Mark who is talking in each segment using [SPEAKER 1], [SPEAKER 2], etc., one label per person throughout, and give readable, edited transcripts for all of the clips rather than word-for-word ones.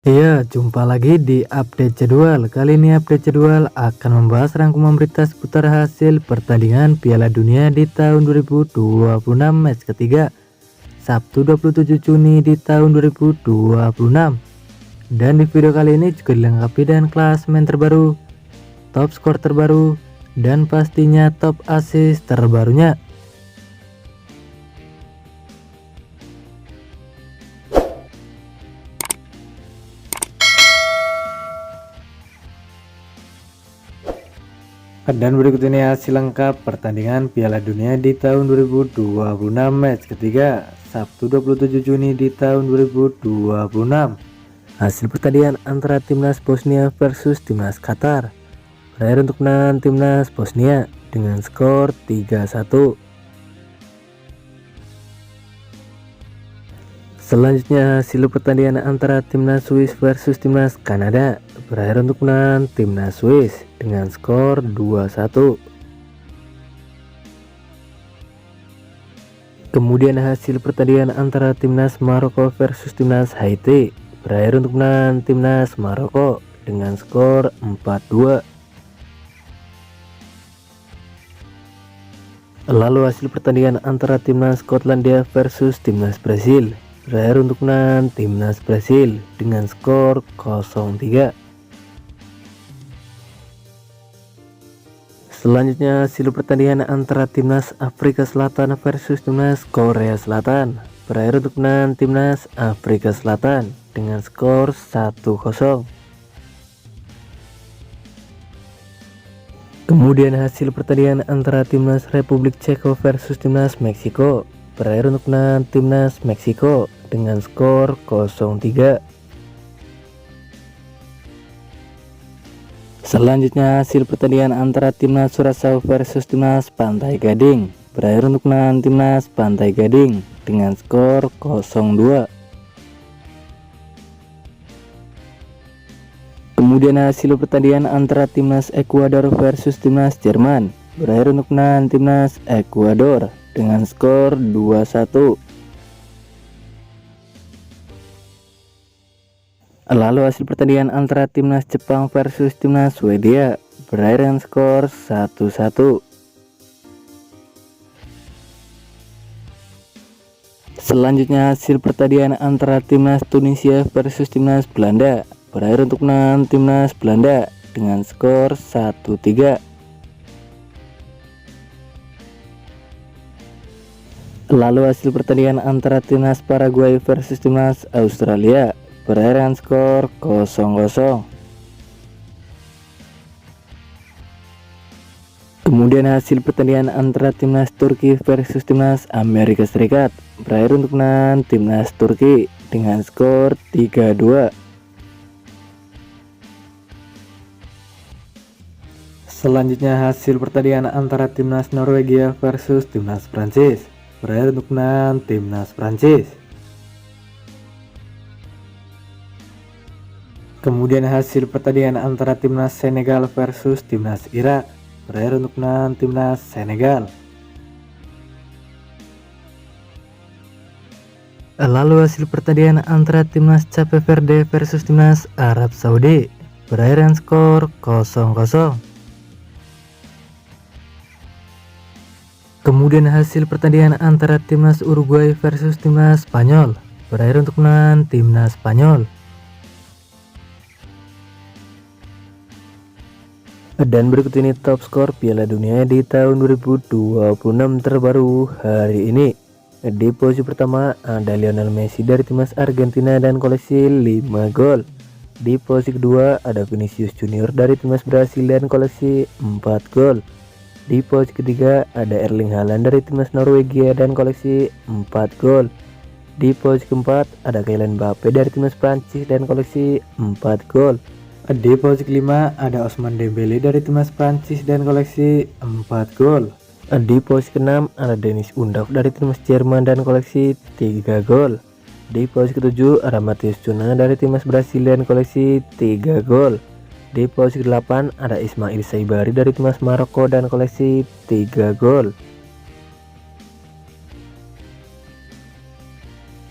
[SPEAKER 1] Iya, jumpa lagi di update jadwal. Kali ini update jadwal akan membahas rangkuman berita seputar hasil pertandingan Piala Dunia di tahun 2026 match ketiga, Sabtu 27 Juni di tahun 2026. Dan di video kali ini juga dilengkapi dengan klasemen terbaru, top skor terbaru, dan pastinya top assist terbarunya. Dan berikut ini hasil lengkap pertandingan Piala Dunia di tahun 2026 match ketiga, Sabtu 27 Juni di tahun 2026. Hasil pertandingan antara timnas Bosnia versus timnas Qatar. Berakhir untuk menang timnas Bosnia dengan skor 3-1. Selanjutnya hasil pertandingan antara timnas Swiss versus timnas Kanada. Berakhir untuk menang timnas Swiss dengan skor 2-1. Kemudian hasil pertandingan antara timnas Maroko versus timnas Haiti. Berakhir untuk menang timnas Maroko dengan skor 4-2. Lalu hasil pertandingan antara timnas Skotlandia versus timnas Brasil. Berakhir untuk menang timnas Brasil dengan skor 0-3. Selanjutnya hasil pertandingan antara timnas Afrika Selatan versus timnas Korea Selatan. Berakhir untuk menang timnas Afrika Selatan dengan skor 1-0. Kemudian hasil pertandingan antara timnas Republik Ceko versus timnas Meksiko. Berakhir untuk menang timnas Meksiko dengan skor 0-3. Selanjutnya hasil pertandingan antara timnas Curaçao versus timnas Pantai Gading. Berakhir untuk menang timnas Pantai Gading dengan skor 0-2. Kemudian hasil pertandingan antara timnas Ekuador versus timnas Jerman. Berakhir untuk menang timnas Ekuador dengan skor 2-1. Lalu hasil pertandingan antara timnas Jepang versus timnas Swedia. Berakhir dengan skor 1-1. Selanjutnya hasil pertandingan antara timnas Tunisia versus timnas Belanda. Berakhir untuk menang timnas Belanda dengan skor 1-3. Lalu hasil pertandingan antara timnas Paraguay versus timnas Australia. Berakhir dengan skor 0-0. Kemudian hasil pertandingan antara timnas Turki versus timnas Amerika Serikat. Berakhir untuk menang timnas Turki dengan skor 3-2. Selanjutnya hasil pertandingan antara timnas Norwegia versus timnas Prancis. Berakhir untuk menang timnas Prancis. Kemudian hasil pertandingan antara timnas Senegal versus timnas Irak. Berakhir untuk menang timnas Senegal. Lalu hasil pertandingan antara timnas Cape Verde versus timnas Arab Saudi. Berakhir dengan skor 0-0. Kemudian hasil pertandingan antara timnas Uruguay versus timnas Spanyol. Berakhir untuk menang timnas Spanyol. Dan berikut ini top skor Piala Dunia di tahun 2026 terbaru hari ini. Di posisi pertama ada Lionel Messi dari timnas Argentina dan koleksi 5 gol. Di posisi kedua ada Vinicius Junior dari timnas Brasil dan koleksi 4 gol. Di posisi ketiga ada Erling Haaland dari timnas Norwegia dan koleksi 4 gol. Di posisi keempat ada Kylian Mbappe dari timnas Prancis dan koleksi 4 gol. Di posisi kelima ada Ousmane Dembele dari timnas Prancis dan koleksi 4 gol. Di posisi keenam ada Dennis Undav dari timnas Jerman dan koleksi 3 gol. Di posisi ketujuh ada Matheus Cunha dari timnas Brasil dan koleksi 3 gol. Di posisi ke-8 ada Ismail Saibari dari timnas Maroko dan koleksi 3 gol.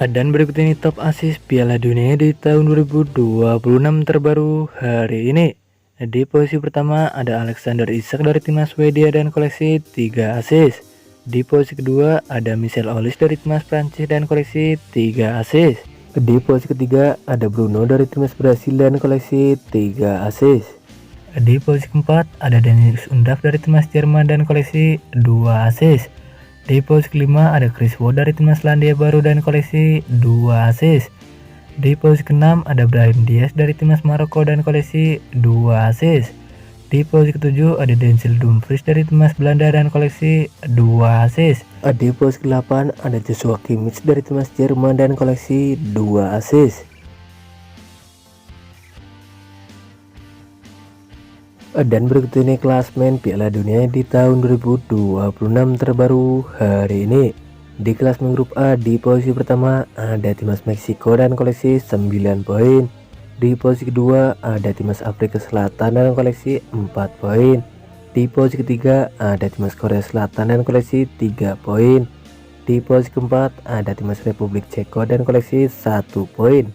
[SPEAKER 1] Dan berikut ini top assist Piala Dunia di tahun 2026 terbaru hari ini. Di posisi pertama ada Alexander Isak dari timnas Swedia dan koleksi 3 assist. Di posisi kedua ada Michel Olise dari timnas Prancis dan koleksi 3 assist. Di posisi ketiga ada Bruno dari timnas Brasil dan koleksi 3 assist. Di posisi keempat ada Dennis Undav dari timnas Jerman dan koleksi 2 assist. Di posisi kelima ada Chris Wood dari timnas Selandia Baru dan koleksi 2 assist. Di posisi keenam ada Brahim Diaz dari timnas Maroko dan koleksi 2 assist. Di posisi ketujuh ada Denzel Dumfries dari timnas Belanda dan koleksi 2 assist. Di posisi ke-8 ada Joshua Kimmich dari timnas Jerman dan koleksi 2 assist. Dan berikut ini klasmen Piala Dunia di tahun 2026 terbaru hari ini. Di klasmen grup A di posisi pertama ada timnas Meksiko dan koleksi 9 poin. Di posisi kedua ada timnas Afrika Selatan dan koleksi 4 poin. Di posisi ketiga ada timnas Korea Selatan dan koleksi 3 poin. Di posisi keempat ada timnas Republik Ceko dan koleksi 1 poin.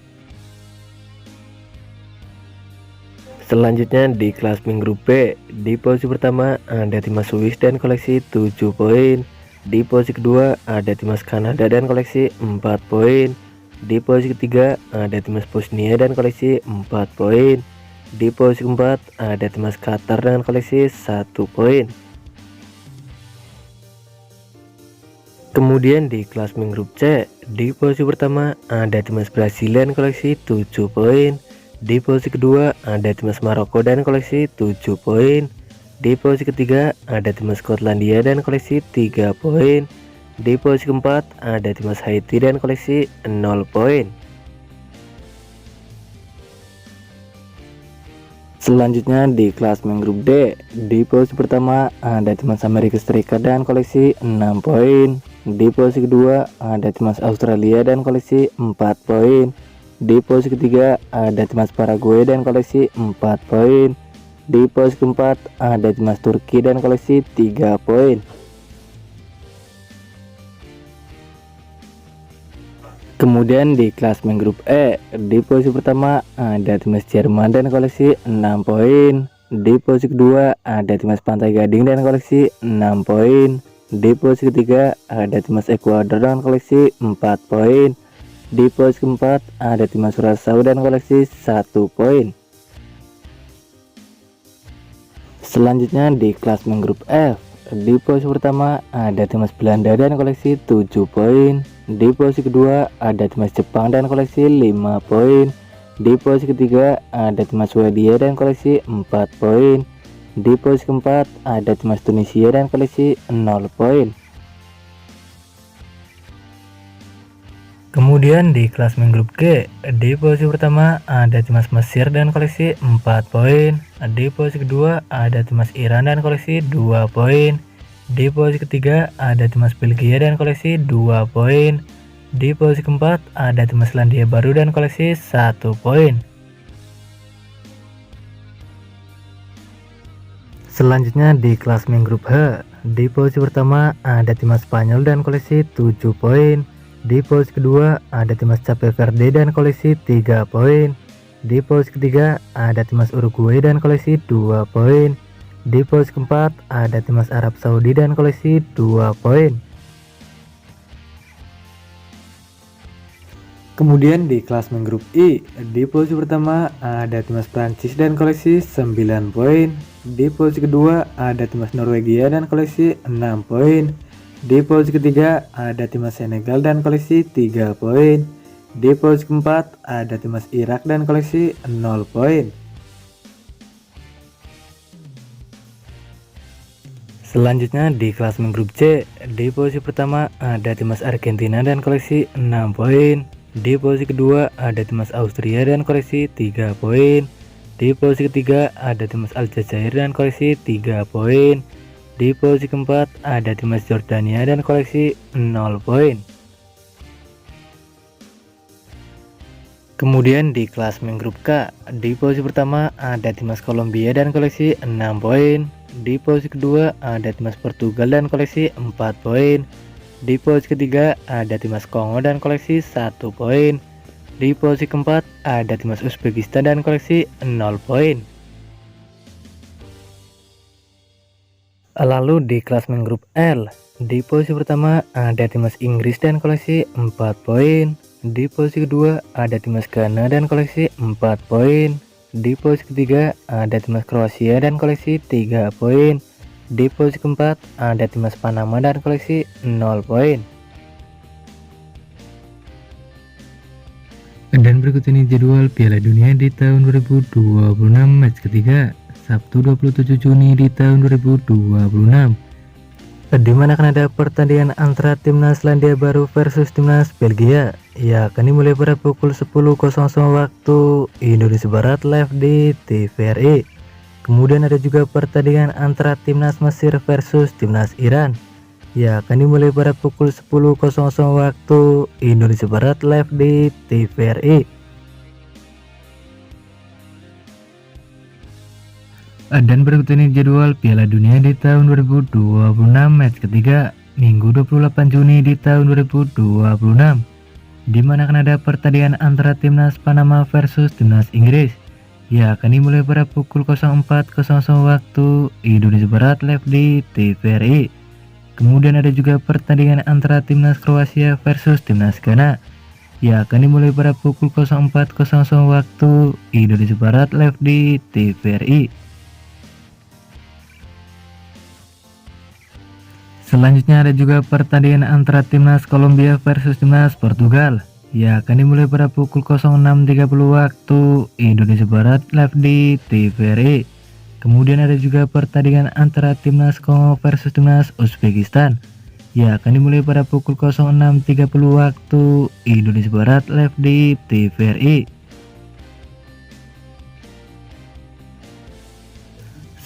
[SPEAKER 1] Selanjutnya di klasmen grup B, di posisi pertama ada timnas Swiss dan koleksi 7 poin. Di posisi kedua ada timnas Kanada dan koleksi 4 poin. Di posisi ketiga ada timnas Bosnia dan koleksi 4 poin. Di posisi keempat ada timnas Qatar dengan koleksi 1 poin. Kemudian di klasmen grup C, di posisi pertama ada timnas Brasil dan koleksi 7 poin. Di posisi kedua ada timnas Maroko dan koleksi 7 poin. Di posisi ketiga ada timnas Skotlandia dan koleksi 3 poin. Di posisi keempat ada timnas Haiti dan koleksi 0 poin. Selanjutnya di klasmen grup D, di posisi pertama ada timnas Amerika Serikat dan koleksi 6 poin. Di posisi kedua ada timnas Australia dan koleksi 4 poin. Di posisi ketiga ada timnas Paraguay dan koleksi 4 poin. Di posisi keempat ada timnas Turki dan koleksi 3 poin. Kemudian di klasmen grup E, di posisi pertama ada timnas Jerman dan koleksi 6 poin. Di posisi kedua ada timnas Pantai Gading dan koleksi 6 poin. Di posisi ketiga ada timnas Ekuador dengan koleksi 4 poin. Di posisi keempat ada timnas Kurasaw dan koleksi 1 poin. Selanjutnya di klasmen grup F, di posisi pertama ada timnas Belanda dan koleksi 7 poin. Di posisi kedua ada timnas Jepang dan koleksi 5 poin. Di posisi ketiga ada timnas Swedia dan koleksi 4 poin. Di posisi keempat ada timnas Tunisia dan koleksi 0 poin. Kemudian di klasmen grup G, di posisi pertama ada timnas Mesir dan koleksi 4 poin. Di posisi kedua ada timnas Iran dan koleksi 2 poin. Di posisi ketiga ada timnas Belgia dan koleksi 2 poin. Di posisi keempat ada timnas Selandia Baru dan koleksi 1 poin. Selanjutnya di klasmen grup H, di posisi pertama ada timnas Spanyol dan koleksi 7 poin. Di posisi kedua ada timnas Cape Verde dan koleksi 3 poin. Di posisi ketiga ada timnas Uruguay dan koleksi 2 poin. Di posisi keempat ada timnas Arab Saudi dan koleksi 2 poin. Kemudian di klasmen grup I, di posisi pertama ada timnas Prancis dan koleksi 9 poin. Di posisi kedua ada timnas Norwegia dan koleksi 6 poin. Di posisi ketiga ada timnas Senegal dan koleksi 3 poin. Di posisi keempat ada timnas Irak dan koleksi 0 poin. Selanjutnya di klasmen grup C, di posisi pertama ada timnas Argentina dan koleksi 6 poin. Di posisi kedua ada timnas Austria dan koleksi 3 poin. Di posisi ketiga ada timnas Aljazair dan koleksi 3 poin. Di posisi keempat ada timnas Jordania dan koleksi 0 poin. Kemudian di klasmen grup K, di posisi pertama ada timnas Kolombia dan koleksi 6 poin. Di posisi kedua ada timnas Portugal dan koleksi 4 poin. Di posisi ketiga ada timnas Kongo dan koleksi 1 poin. Di posisi keempat ada timnas Uzbekistan dan koleksi 0 poin. Lalu di klasemen grup L, di posisi pertama ada timnas Inggris dan koleksi 4 poin. Di posisi kedua ada timnas Ghana dan koleksi 4 poin. Di posisi ketiga ada timnas Kroasia dan koleksi 3 poin. Di posisi keempat ada timnas Panama dan koleksi 0 poin. Dan berikut ini jadwal Piala Dunia di tahun 2026 match ketiga, Sabtu 27 Juni di tahun 2026. Di mana akan ada pertandingan antara timnas Selandia Baru versus timnas Belgia. Ya, akan dimulai pada pukul 10.00 waktu Indonesia Barat live di TVRI. Kemudian ada juga pertandingan antara timnas Mesir versus timnas Iran. Ya, akan dimulai pada pukul 10.00 waktu Indonesia Barat live di TVRI. Dan berikut ini jadwal Piala Dunia di tahun 2026 match ketiga, Minggu 28 Juni di tahun 2026. Di mana akan ada pertandingan antara timnas Panama versus timnas Inggris. Ya, akan dimulai pada pukul 04.00 waktu Indonesia Barat live di TVRI. Kemudian ada juga pertandingan antara timnas Kroasia versus timnas Ghana. Ya, akan dimulai pada pukul 04.00 waktu Indonesia Barat live di TVRI. Selanjutnya ada juga pertandingan antara timnas Kolombia versus timnas Portugal. Ya, akan dimulai pada pukul 06.30 waktu Indonesia Barat live di TVRI. Kemudian ada juga pertandingan antara timnas Kongo versus timnas Uzbekistan. Ya, akan dimulai pada pukul 06.30 waktu Indonesia Barat live di TVRI.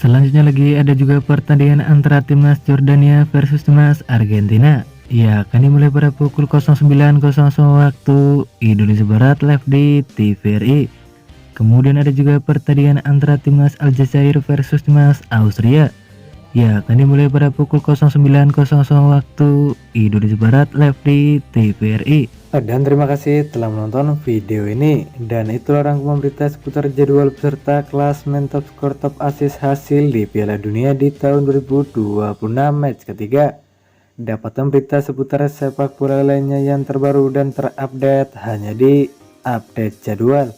[SPEAKER 1] Selanjutnya lagi ada juga pertandingan antara timnas Jordania versus timnas Argentina. Ya, akan dimulai pada pukul 09.00 waktu Indonesia Barat live di TVRI. Kemudian ada juga pertandingan antara timnas Aljazair versus timnas Austria. Ya, akan dimulai pada pukul 09.00 waktu Indonesia Barat live di TVRI. Dan terima kasih telah menonton video ini. Dan itulah rangkuman berita seputar jadwal peserta klasemen top skor top assist hasil di Piala Dunia di tahun 2026 match ketiga. Dapatkan berita seputar sepak bola lainnya yang terbaru dan terupdate hanya di Update Jadwal.